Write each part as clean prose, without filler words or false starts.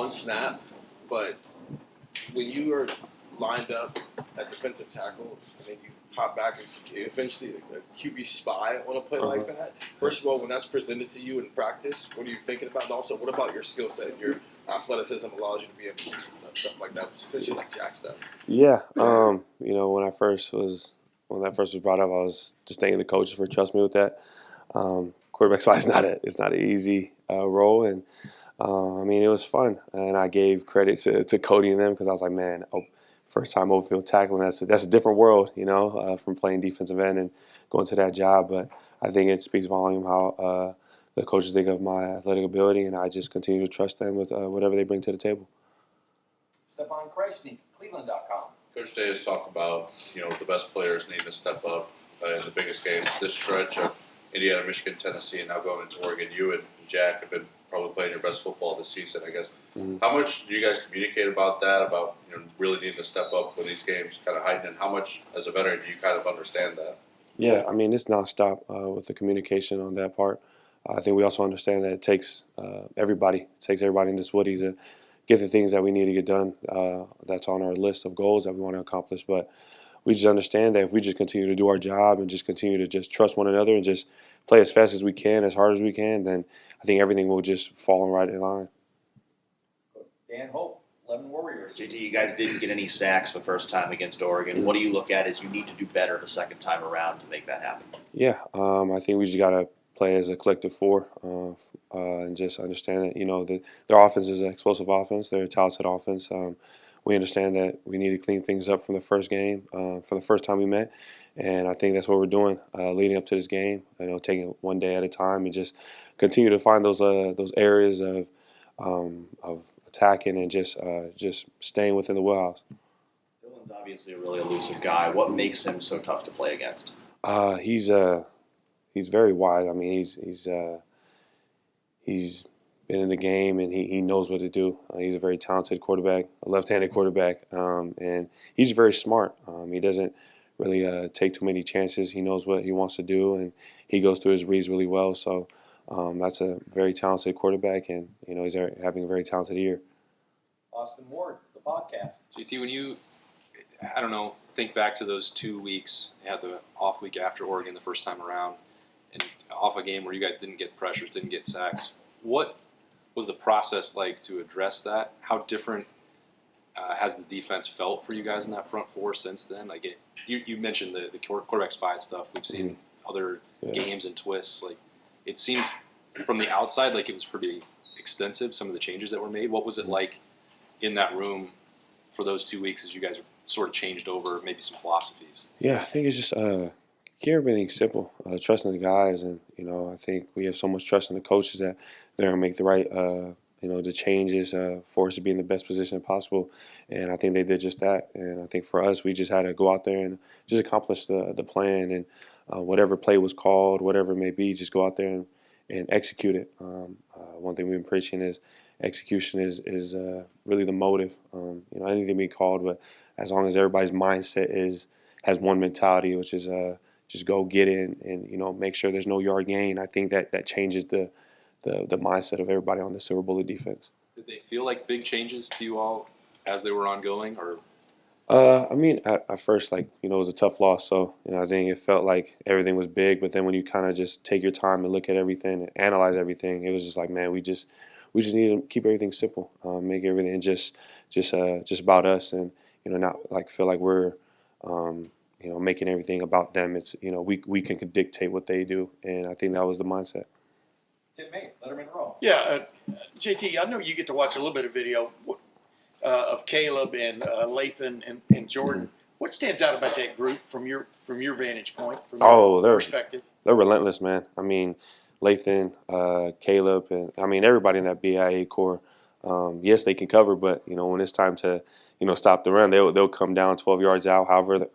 one snap, but when you are lined up at defensive tackle and then you pop back and eventually a QB spy on a play like that, first of all, when that's presented to you in practice, what are you thinking about? And also, what about your skill set? Your athleticism allows you to be able to do stuff like that, essentially like jack stuff. Yeah, when that first was brought up, I was just thanking the coaches for trusting me with that. Quarterback spy is not an easy role, and it was fun, and I gave credit to Cody and them because I was like, man, first time open field tackling, that's a different world, from playing defensive end and going to that job. But I think it speaks volume how the coaches think of my athletic ability, and I just continue to trust them with whatever they bring to the table. Stefan Kreisny, Cleveland.com. Coach Day has talked about, the best players need to step up in the biggest games. This stretch of Indiana, Michigan, Tennessee, and now going into Oregon, you and Jack have been probably playing your best football this season, I guess. Mm-hmm. How much do you guys communicate about that, about really needing to step up when these games kind of heighten, and how much, as a veteran, do you kind of understand that? Yeah, it's nonstop with the communication on that part. I think we also understand that it takes everybody. It takes everybody in this Woody to get the things that we need to get done. That's on our list of goals that we want to accomplish. But we just understand that if we just continue to do our job and just continue to just trust one another and just play as fast as we can, as hard as we can, then I think everything will just fall right in line. Dan Hope, 11 Warriors. JT, you guys didn't get any sacks the first time against Oregon. What do you look at as you need to do better the second time around to make that happen? Yeah, I think we just got to play as a collective four and just understand that, their offense is an explosive offense. They're a talented offense. We understand that we need to clean things up from the first game, from the first time we met. And I think that's what we're doing leading up to this game, taking it one day at a time and just continue to find those areas of attacking and just staying within the wheelhouse. Dylan's obviously a really elusive guy. What makes him so tough to play against? He's very wise. He's been in the game and he knows what to do. He's a very talented quarterback, a left-handed quarterback, and he's very smart. He doesn't really take too many chances. He knows what he wants to do, and he goes through his reads really well. So that's a very talented quarterback, and he's having a very talented year. Austin Ward, the podcast. JT, when you, think back to those 2 weeks, you had the off week after Oregon the first time around, and off a game where you guys didn't get pressures, didn't get sacks. What was the process like to address that? How different has the defense felt for you guys in that front four since then? You mentioned the quarterback spy stuff. We've seen other games and twists. It seems from the outside like it was pretty extensive, some of the changes that were made. What was it like in that room for those 2 weeks as you guys sort of changed over maybe some philosophies? Yeah, I think it's just keep everything simple, trusting the guys, and I think we have so much trust in the coaches that they're gonna make the right the changes for us to be in the best position possible, and I think they did just that. And I think for us, we just had to go out there and just accomplish the plan, and whatever play was called, whatever it may be, just go out there and execute it. One thing we've been preaching is execution is really the motive. Anything can be called, but as long as everybody's mindset has one mentality, which is just go get it and make sure there's no yard gain. I think that changes the mindset of everybody on the Silver Bullet defense. Did they feel like big changes to you all as they were ongoing, or? At first, it was a tough loss, so I think it felt like everything was big. But then when you kind of just take your time and look at everything and analyze everything, it was just like, man, we just need to keep everything simple, make everything just about us, and not feel like we're making everything about them. It's we can dictate what they do, and I think that was the mindset. Tim May, Letterman Row. Yeah, JT, I know you get to watch a little bit of video of Caleb and Lathan and Jordan. Mm-hmm. What stands out about that group from your vantage point, from your perspective? They're relentless, man. Lathan, Caleb, and everybody in that BIA core. Yes, they can cover, but when it's time to stop the run, they'll come down 12 yards out, however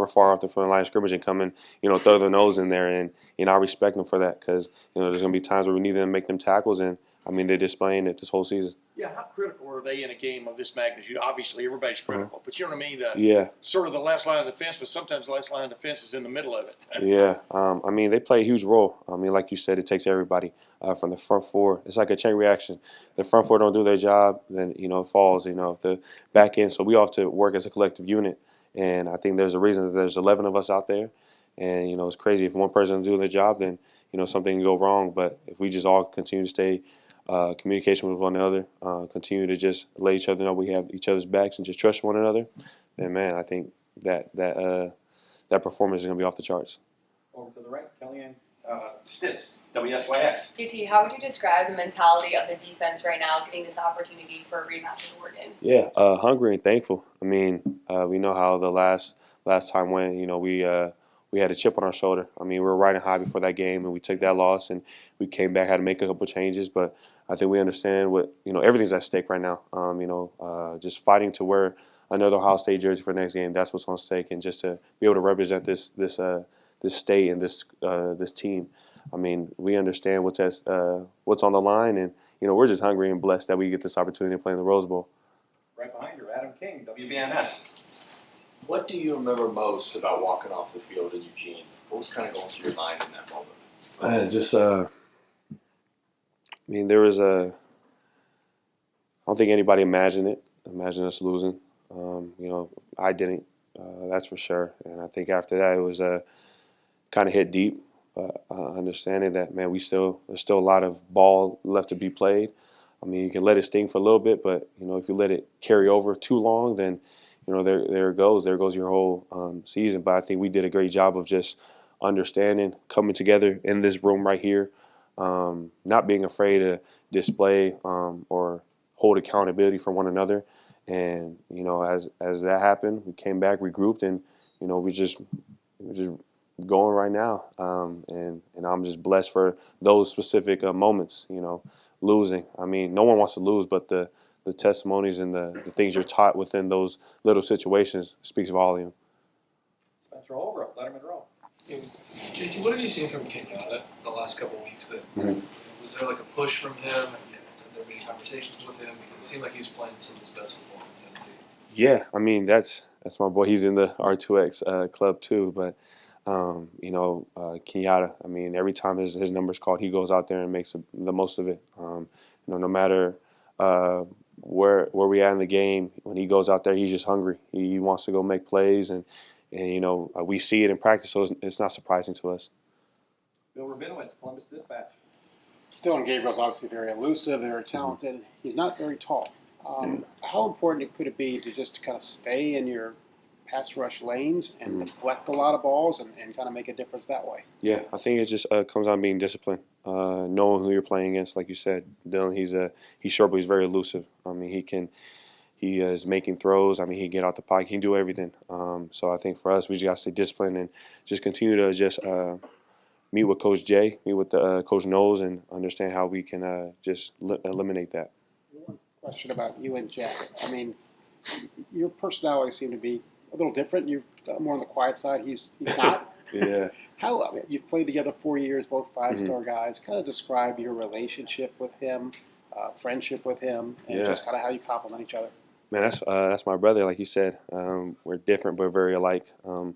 far off the front line of scrimmage, and come and throw their nose in there. And I respect them for that, because there's gonna be times where we need them to make them tackles, and I mean, they're displaying it this whole season. Yeah, how critical are they in a game of this magnitude? Obviously, everybody's critical, but you know what I mean? Yeah. Sort of the last line of defense, but sometimes the last line of defense is in the middle of it. Yeah, I mean, they play a huge role. I mean, like you said, it takes everybody from the front four. It's like a chain reaction. The front four don't do their job, then it falls. If the back end, so we all have to work as a collective unit. And I think there's a reason that there's 11 of us out there. And it's crazy if one person doing their job, then something can go wrong. But if we just all continue to stay communication with one another, continue to just let each other know we have each other's backs and just trust one another, then man, I think that performance is going to be off the charts. Over to the right, Kellyanne Stitz, WSYX. JT, how would you describe the mentality of the defense right now, getting this opportunity for a rematch with Oregon? Yeah, hungry and thankful. I mean, we know how the last time went. We had a chip on our shoulder. I mean, we were riding high before that game, and we took that loss, and we came back, had to make a couple changes. But I think we understand everything's at stake right now. Just fighting to wear another Ohio State jersey for the next game. That's what's on stake, and just to be able to represent this state and this team. I mean, we understand what's on the line, and we're just hungry and blessed that we get this opportunity to play in the Rose Bowl. Right behind her, Adam King, WBMS. What do you remember most about walking off the field in Eugene? What was kind of going through your mind in that moment? There was I don't think anybody imagined us losing. I didn't, that's for sure. And I think after that, it was kind of hit deep, understanding that, man, there's still a lot of ball left to be played. I mean, you can let it sting for a little bit, but, if you let it carry over too long, then, there it goes. There goes your whole season. But I think we did a great job of just understanding, coming together in this room right here, not being afraid to display or hold accountability for one another. And, as that happened, we came back, regrouped, and, we're just going right now. And I'm just blessed for those specific moments, losing. I mean, no one wants to lose, but the testimonies and the things you're taught within those little situations speaks volume. Spencer Holbrook, Letterman Row. JT, what have you seen from Kenyatta the last couple of weeks? Was there like a push from him? Have there been conversations with him? Because it seemed like he was playing some of his best football in Tennessee. Yeah, I mean, that's my boy. He's in the R2X club too. But, Kenyatta, I mean, every time his number's called, he goes out there and makes the most of it. No matter where we at in the game, when he goes out there, he's just hungry. He wants to go make plays, and we see it in practice, so it's not surprising to us. Bill Rabinowitz, Columbus Dispatch. Dylan Gabriel's obviously very elusive, very talented. He's not very tall. How important could it be to just kind of stay in your pass rush lanes and deflect a lot of balls and kind of make a difference that way? Yeah, I think it just comes on being disciplined, knowing who you're playing against. Like you said, Dylan, he's short, but he's very elusive. I mean, he is making throws. I mean, he can get out the pocket. He can do everything. So I think for us, we just got to stay disciplined and just continue to just meet with Coach Jay, meet with Coach Knowles, and understand how we can just eliminate that. One question about you and Jack. I mean, your personalities seem to be a little different. You're more on the quiet side. He's not. Yeah. You've played together 4 years, both five-star guys. Kind of describe your relationship with him, friendship with him, and just kind of how you complement each other. Man, that's my brother. Like you said, we're different but very alike. I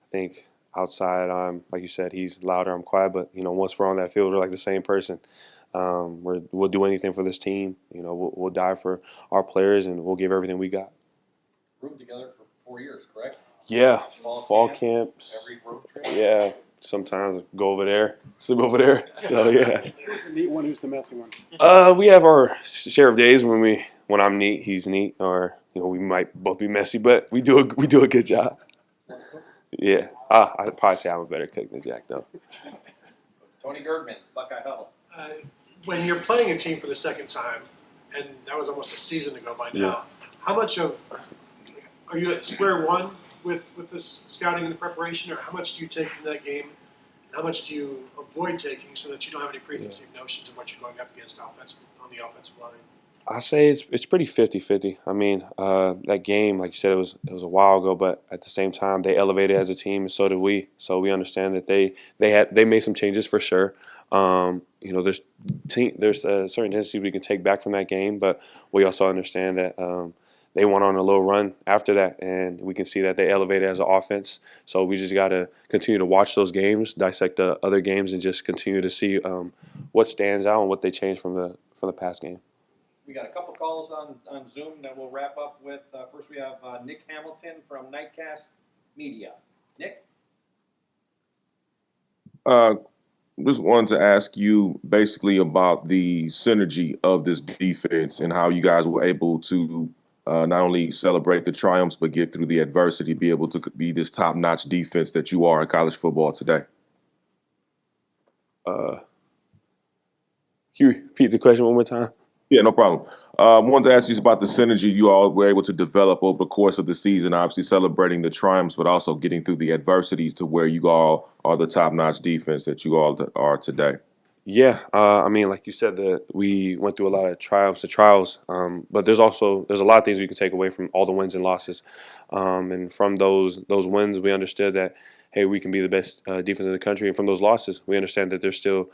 think outside, like you said, he's louder, I'm quiet. But once we're on that field, we're like the same person. We'll do anything for this team. We'll die for our players, and we'll give everything we got. Roomed together for 4 years, correct? Yeah, fall camps. Every road trip. Yeah, sometimes go over there, sleep over there. So yeah. The neat one, who's the messy one? We have our share of days when I'm neat, he's neat, or we might both be messy, but we do a good job. Yeah, I'd probably say I'm a better cook than Jack though. Tony Girdman, Buckeye Huddle. When you're playing a team for the second time, and that was almost a season ago by now, how much are you at square one with this scouting and the preparation, or how much do you take from that game, and how much do you avoid taking so that you don't have any preconceived notions of what you're going up against on the offensive line? I say it's pretty 50-50. I mean, that game, like you said, it was a while ago, but at the same time, they elevated as a team, and so did we. So we understand that they made some changes for sure. There's certain tendencies we can take back from that game, but we also understand that they went on a little run after that, and we can see that they elevated as an offense. So we just got to continue to watch those games, dissect the other games, and just continue to see what stands out and what they changed from the past game. We got a couple calls on Zoom that we'll wrap up with. First, we have Nick Hamilton from Nightcast Media. Nick? Just wanted to ask you basically about the synergy of this defense and how you guys were able to not only celebrate the triumphs but get through the adversity, be able to be this top-notch defense that you are in college football today. Can you repeat the question one more time? Yeah, no problem. Wanted to ask you about the synergy you all were able to develop over the course of the season, obviously celebrating the triumphs, but also getting through the adversities to where you all are the top-notch defense that you all are today. Yeah, I mean, like you said, we went through a lot of triumphs and trials, but there's a lot of things we can take away from all the wins and losses, and from those wins, we understood that hey, we can be the best defense in the country, and from those losses, we understand that there's still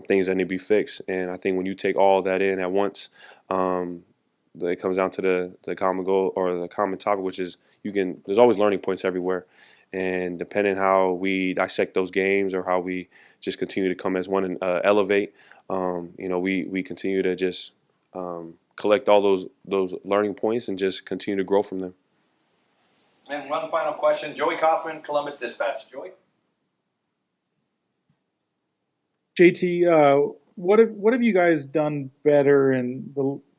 things that need to be fixed, and I think when you take all that in at once, it comes down to the common goal or the common topic, which is there's always learning points everywhere. And depending how we dissect those games or how we just continue to come as one and elevate, we continue to just collect all those learning points and just continue to grow from them. And one final question. Joey Kaufman, Columbus Dispatch. Joey? JT, what have you guys done better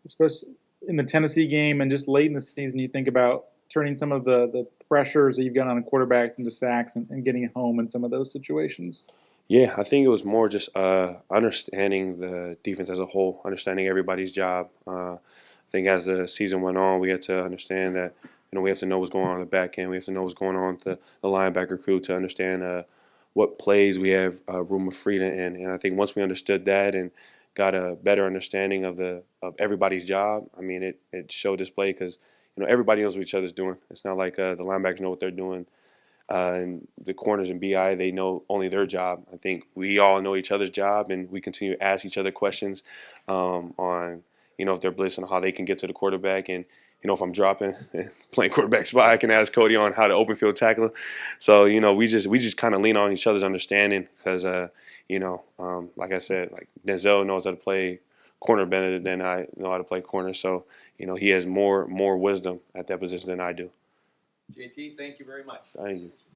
especially in the Tennessee game and just late in the season? You think about turning some of the pressures that you've got on the quarterbacks into sacks and getting home in some of those situations? Yeah, I think it was more just understanding the defense as a whole, understanding everybody's job. I think as the season went on, we had to understand that we have to know what's going on the back end. We have to know what's going on with the linebacker crew to understand what plays we have room of freedom in. And I think once we understood that and got a better understanding of everybody's job, I mean, it showed display because everybody knows what each other's doing. It's not like the linebackers know what they're doing. And the corners and BI, they know only their job. I think we all know each other's job, and we continue to ask each other questions on, if they're blitzing, how they can get to the quarterback. And, if I'm dropping and playing quarterback spot, I can ask Cody on how to open field tackle. So, we just kind of lean on each other's understanding because, like I said, like Denzel knows how to play corner better than I know how to play corner. So, he has more wisdom at that position than I do. JT, thank you very much. Thank you.